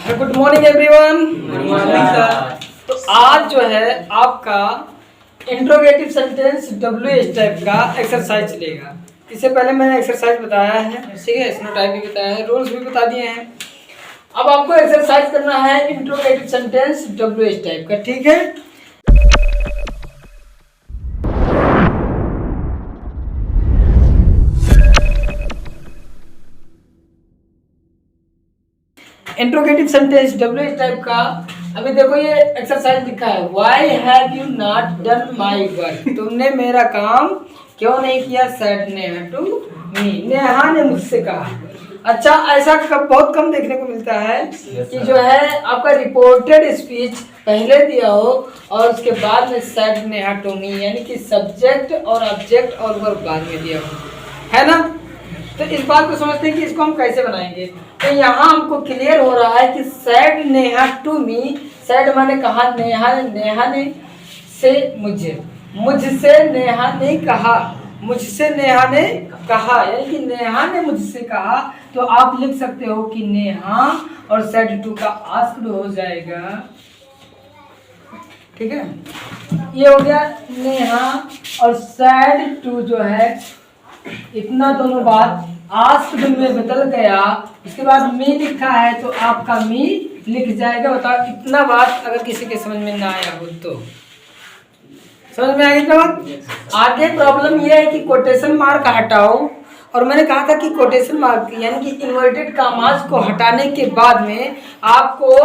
Good morning everyone. Good morning sir. तो आज जो है आपका इंट्रोगेटिव सेंटेंस WH टाइप का एक्सरसाइज चलेगा। इससे पहले मैंने एक्सरसाइज बताया है, ठीक है, स्नो टाइप भी बताया है, रूल्स भी बता दिए हैं। अब आपको एक्सरसाइज करना है इंट्रोगेटिव सेंटेंस WH टाइप का, ठीक है। इंट्रोगेटिव सेंटेंस WH टाइप का अभी देखो ये एक्सरसाइज लिखा है, why have you not done my work. तुमने मेरा काम क्यों नहीं किया, said Neha to me, Neha ने मुझसे कहा। अच्छा, ऐसा बहुत कम देखने को मिलता है कि जो है आपका रिपोर्टेड स्पीच पहले दिया हो और उसके बाद में सेड नेहा टू मी, यानी कि सब्जेक्ट और ऑब्जेक्ट और वर्ब बाद में दिया हो, है ना। तो इस बात को समझते हैं कि इसको हम कैसे बनाएंगे। तो यहाँ हमको क्लियर हो रहा है कि said Neha to me, said माने कहा, नेहा ने से मुझे, मुझसे नेहा ने कहा, मुझसे नेहा ने कहा, यानी कि नेहा ने मुझसे कहा। तो आप लिख सकते हो कि नेहा और सैड टू का आस्क्ड हो जाएगा, ठीक है। ये हो गया नेहा और सैड टू जो है, इतना दोनों बात आस्क्ड में बदल गया। इसके बाद मी लिखा है तो आपका मी लिख जाएगा। बताओ, इतना बात अगर किसी के समझ में ना आया हो तो समझ में आएगी इतना बात। आगे प्रॉब्लम ये है कि कोटेशन मार्क हटाओ, और मैंने कहा था कि कोटेशन मार्क यानी कि इन्वर्टेड कामाज को हटाने के बाद में आपको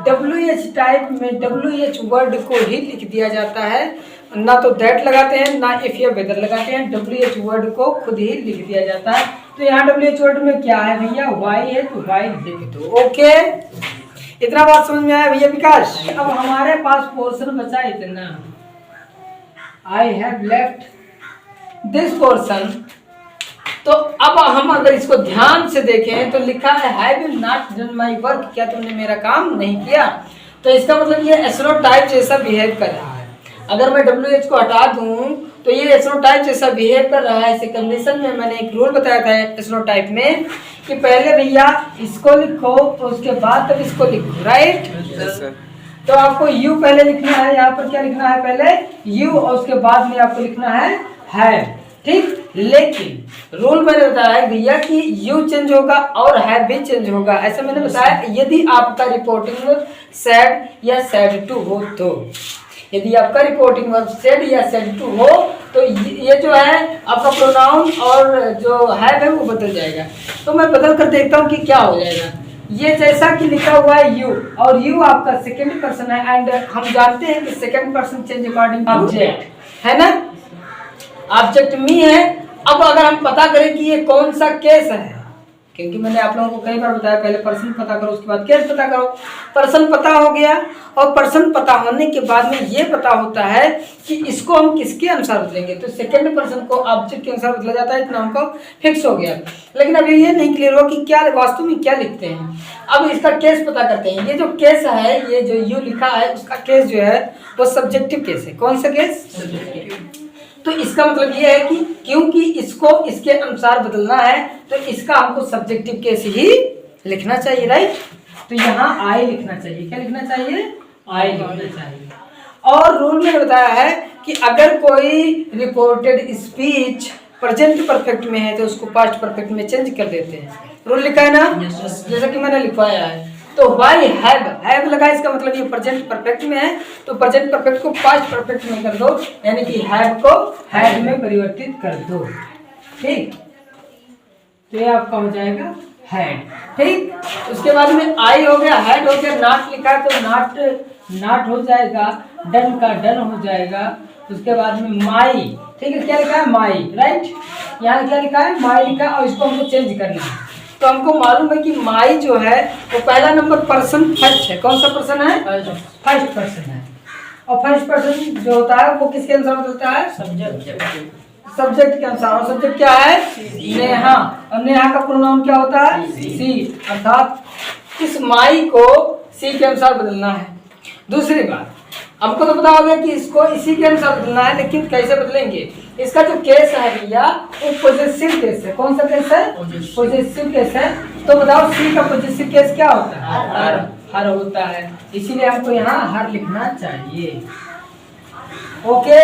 WH टाइप में WH वर्ड को ही लिख दिया जाता है, ना तो दैट लगाते हैं ना इफ या वेदर लगाते हैं, WH वर्ड को खुद ही लिख दिया जाता है। तो यहाँ WH वर्ड में क्या है भैया, वाई है तो वाई लिख दो। ओके, इतना बात समझ में आया भैया विकास। अब हमारे पास पोर्शन बचा इतना, I have left this portion. तो अब हम अगर इसको ध्यान से देखें तो लिखा है have you not done my work, क्या तुमने मेरा काम नहीं किया। तो इसका मतलब ये एसनो टाइप जैसा बिहेव कर रहा है। अगर मैं WH को हटा दूं तो ये एसनो टाइप जैसा बिहेव कर रहा है। इस कंडीशन में मैंने एक रूल बताया था एसनो टाइप में कि पहले भैया इसको लिखो तो उसके बाद तब इसको लिखो, राइट। तो आपको यू पहले लिखना है, यहाँ पर क्या लिखना है, पहले यू और उसके बाद में आपको लिखना है, ठीक। लेकिन रूल मैंने बताया है भैया कि यू चेंज होगा और हैव भी चेंज होगा, ऐसा मैंने बताया। यदि आपका रिपोर्टिंग वर्ब सैड या सैड टू हो तो, यदि आपका रिपोर्टिंग वर्ब सैड या सैड टू हो तो ये जो है आपका प्रोनाउन और जो है वो बदल जाएगा। तो मैं बदल कर देखता हूँ कि क्या हो जाएगा। ये जैसा कि लिखा हुआ है यू, और यू आपका सेकंड पर्सन है, एंड हम जानते हैं कि second person change according object, है ना। ऑब्जेक्ट मी है। अब अगर हम पता करें कि ये कौन सा केस है, क्योंकि मैंने आप लोगों को कई बार बताया पहले पर्सन पता करो उसके बाद केस पता करो। पर्सन पता हो गया, और पर्सन पता होने के बाद में ये पता होता है कि इसको हम किसके अनुसार बदलेंगे। तो सेकंड पर्सन को ऑब्जेक्ट के अनुसार बदला जाता है, इतना हमको फिक्स हो गया। लेकिन अभी ये नहीं क्लियर हुआ कि क्या वास्तव में क्या लिखते हैं। अब इसका केस पता करते हैं। ये जो केस है, ये जो यू लिखा है उसका केस जो है वो सब्जेक्टिव केस है। कौन सा केस, सब्जेक्टिव। तो इसका मतलब ये है कि क्योंकि इसको इसके अनुसार बदलना है तो इसका हमको सब्जेक्टिव केस ही लिखना चाहिए, राइट। तो यहाँ आई लिखना चाहिए। क्या लिखना चाहिए, आई लिखना चाहिए। और रूल में बताया है कि अगर कोई रिपोर्टेड स्पीच प्रेजेंट परफेक्ट में है तो उसको पास्ट परफेक्ट में चेंज कर देते हैं। रूल लिखा है ना, जैसा कि मैंने लिखवाया है। तो वाई हैव लगा, इसका मतलब ये प्रेजेंट परफेक्ट में है तो प्रेजेंट परफेक्ट को पास्ट परफेक्ट में कर दो, यानी कि हैव को हैड में परिवर्तित कर दो, ठीक। तो ये आपका हो जाएगा हैड, ठीक। उसके बाद में आई हो गया, हैड हो गया, नॉट लिखा है तो नॉट हो जाएगा, डन का डन हो जाएगा। उसके बाद में माई, ठीक है, क्या लिखा है, माई, राइट। यहाँ क्या लिखा है, माई लिखा, और इसको हमको चेंज करना है। तो हमको मालूम है कि माई जो है वो पहला नंबर पर्सन फर्स्ट है। कौन सा पर्सन है, फर्स्ट पर्सन है। और फर्स्ट पर्सन जो होता है वो किसके अनुसार बदलता है, सब्जेक्ट के अनुसार। और सब्जेक्ट क्या है, नेहा, और नेहा का प्रोनाउन क्या होता है, सी। अर्थात इस माई को सी के अनुसार बदलना है। दूसरी बात, हमको तो पता हो गया कि इसको इसी के अनुसार बदलना है, लेकिन कैसे बदलेंगे। इसका जो केस है भैया वो पॉजेसिव केस है। कौन सा केस है, पॉजेसिव केस है। तो बताओ सी का पॉजिटिव केस क्या होता है? हर होता है, इसीलिए हमको यहाँ हर लिखना चाहिए। ओके,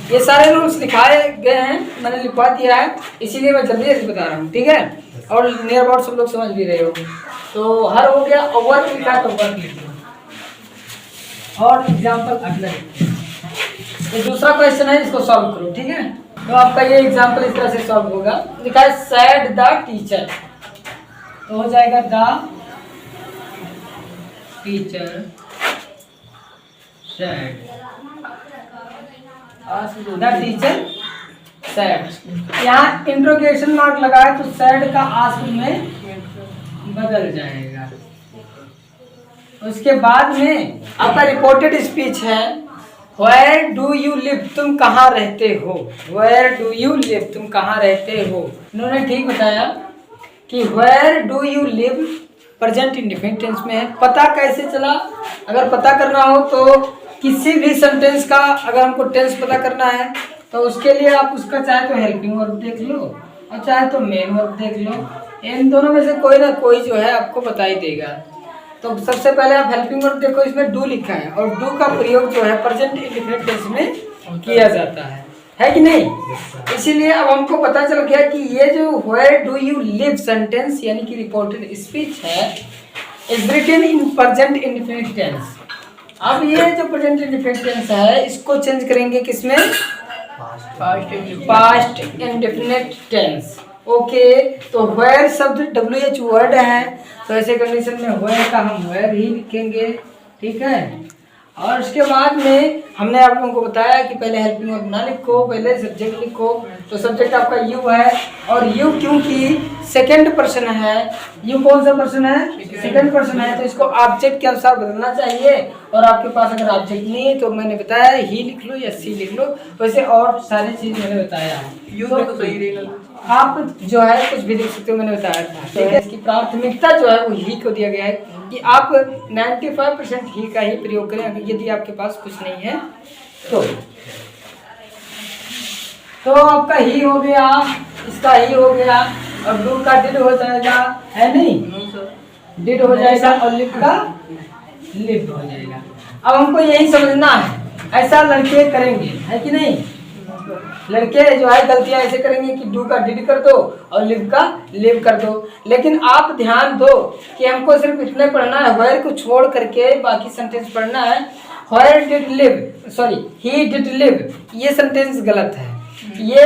ये सारे रूल्स लिखाए गए हैं, मैंने लिखवा दिया है, इसीलिए मैं जल्दी से बता रहा हूँ, ठीक है। और नियर अबाउट सब लोग समझ भी रहे हो। तो हर हो गया, और वर्क लिखा तो वर्क लिख लो, और एग्जाम्पल अगला ये दूसरा क्वेश्चन है, इसको सॉल्व करो, ठीक है। तो आपका ये एग्जाम्पल इस तरह से सॉल्व होगा। लिखा है सैड द टीचर, तो हो जाएगा the teacher sad, the teacher sad. यहाँ इंट्रोगेशन मार्क लगा है तो सैड का आस्क में बदल जाएगा। उसके बाद में आपका रिपोर्टेड स्पीच है Where do you live? तुम कहाँ रहते हो? Where do you live? तुम कहाँ रहते हो? इन्होंने ठीक बताया कि Where do you live present indefinite tense में है। पता कैसे चला? अगर पता करना हो तो किसी भी सेंटेंस का अगर हमको टेंस पता करना है तो उसके लिए आप उसका चाहे तो हेल्पिंग वर्ब देख लो और चाहे तो मेन वर्ब देख लो, इन दोनों में से कोई ना कोई जो है आपको बता ही देगा। तो सबसे पहले आप हेल्पिंग वर्ब देखो, इसमें डू लिखा है और डू का प्रयोग जो है प्रेजेंट इंडेफिनिट टेंस में किया जाता है कि नहीं? इसीलिए अब हमको पता चल गया कि ये जो where do you live sentence यानी कि रिपोर्टेड स्पीच है is written in present indefinite tense. अब ये जो प्रेजेंट इंडेफिनिट टेंस है इसको चेंज करेंगे किसमें? Past indefinite tense. ओके, तो वेयर शब्द WH वर्ड है तो ऐसे कंडीशन में वेयर का हम वेयर ही लिखेंगे, ठीक है। और उसके बाद में हमने आप लोगों को बताया कि पहले हेल्पिंग वर्ब ना लिखो, पहले सब्जेक्ट लिखो। तो सब्जेक्ट आपका यू है और यू क्योंकि सेकंड पर्सन है, यू कौन सा पर्सन है? सेकंड पर्सन है, तो इसको ऑब्जेक्ट के अनुसार बदलना चाहिए। और आपके पास अगर ऑब्जेक्ट नहीं है तो मैंने बताया ही लिख लो या सी लिख लो, वैसे और सारी चीज मैंने बताया। यू तो सही आप जो है कुछ भी लिख सकते हो, मैंने बताया था, ठीक है। इसकी प्राथमिकता जो है वो ही को दिया गया है कि आप 95% ही का ही प्रयोग करें अगर यदि आपके पास कुछ नहीं है तो आपका ही हो गया, इसका ही हो गया और डू का डिड हो जाएगा, है नहीं? डिड हो जाएगा और लिव का लिव हो जाएगा। अब हमको यही समझना है, ऐसा लड़के करेंगे, है कि नहीं? लड़के जो है गलतियां ऐसे करेंगे कि डू का डिड कर दो और लिव का लिव कर दो। लेकिन आप ध्यान दो कि हमको सिर्फ इतने पढ़ना है, वेयर को छोड़ करके बाकी सेंटेंस पढ़ना है। Where did live, sorry he did live, ये सेंटेंस गलत है। ये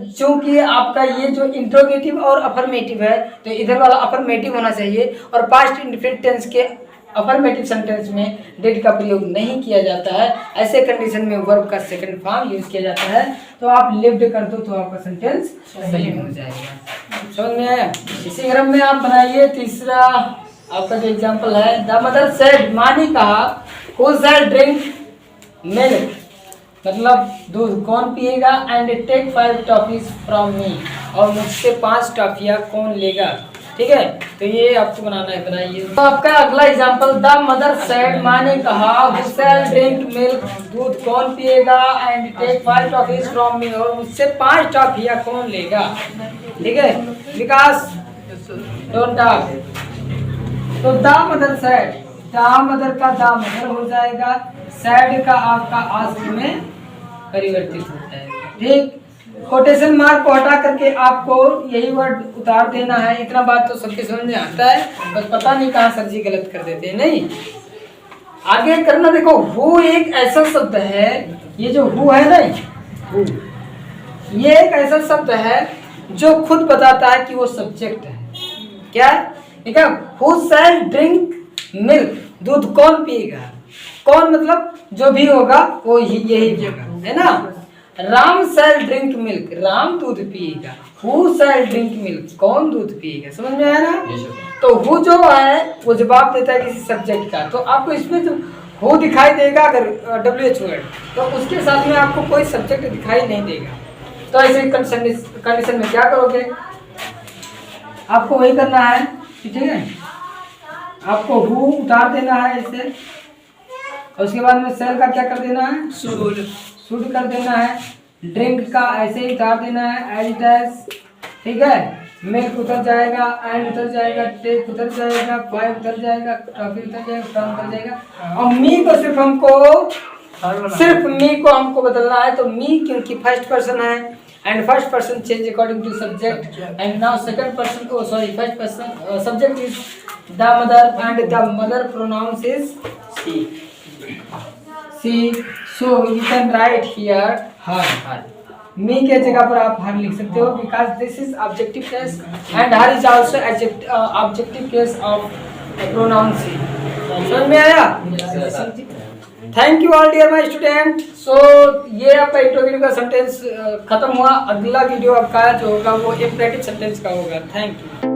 चूंकि आपका ये जो इंट्रोगेटिव और अफर्मेटिव है तो इधर वाला अफर्मेटिव होना चाहिए और पास्ट इंडेफिनिट टेंस के अफर्मेटिव सेंटेंस में डिड का प्रयोग नहीं किया जाता है। ऐसे कंडीशन में वर्ब का सेकंड फॉर्म यूज किया जाता है। तो आप लिव्ड कर दो तो आपका सेंटेंस सही हो जाएगा। समझ में आया? इसी क्रम में आप बनाइए तीसरा आपका जो एग्जांपल है, द मदर सेड, माँ ने कहा, हु शैल ड्रिंक मिल्क, मतलब दूध कौन पिएगा, and take 5 toffees from me, और मुझसे 5 टॉफियाँ कौन लेगा, ठीक है। तो ये आपको बनाना है, बनाइए। तो आपका अगला एग्जांपल, द मदर सेड, माँ ने कहा, हु शैल ड्रिंक मिल्क, दूध कौन पिएगा, and take 5 toffees from me, और मुझसे 5 टॉफियाँ कौन लेगा, ठीक है। Vikas don't talk. तो the mother said, the mother का द मदर हो जाएगा, सेड का आपका आस्क में परिवर्तित होता है, ठीक। कोटेशन मार्क को हटा करके आपको यही वर्ड उतार देना है। इतना बात तो सबके समझ में आता है, बस पता नहीं कहाँ सर जी गलत कर देते हैं। नहीं, आगे करना। देखो, हु एक ऐसा शब्द है, ये जो हु है ना, हु ये एक ऐसा शब्द है जो खुद बताता है कि वो सब्जेक्ट है। क्या? ठीक है, हु शैल ड्रिंक मिल्क, दूध कौन पिएगा, कौन मतलब जो भी होगा वो यही पिएगा, है ना। राम शैल ड्रिंक मिल्क, राम दूध पिएगा। हु शैल ड्रिंक मिल्क, कौन दूध पिएगा। समझ में आया ना? तो हु जो है वो जवाब देता है किसी सब्जेक्ट का। तो आपको इसमें जो हु दिखाई देगा अगर WH वर्ड, तो उसके साथ में आपको कोई सब्जेक्ट दिखाई नहीं देगा। तो ऐसे कंडीशन में क्या करोगे, आपको वही करना है, ठीक है। आपको हु उतार देना है ऐसे, और उसके बाद में शैल का क्या कर देना है, शुड कर देना है। ड्रिंक का ऐसे ही उतार देना है एज इट इज, ठीक है। मिल्क उतर जाएगा, एंड उतर जाएगा, टेक उतर जाएगा, फाइव उतर जाएगा, टॉफी उतर जाएगा, फ्रॉम उतर जाएगा। और मी को सिर्फ मी को हमको बदलना है, तो मी क्योंकि फर्स्ट पर्सन है and first person change according to subject and now second person को sorry first person subject is the mother and the mother pronouns is she. So you can write here her. Me के जगह पर आप her लिख सकते हो because this is objective case and her is also objective case of pronoun she. समझ में आया? Thank you all dear my student. सो ये आपका इंट्रोगेटिव का सेंटेंस खत्म हुआ। अगला वीडियो आपका जो होगा वो इम्परेटिव सेंटेंस का होगा। Thank you.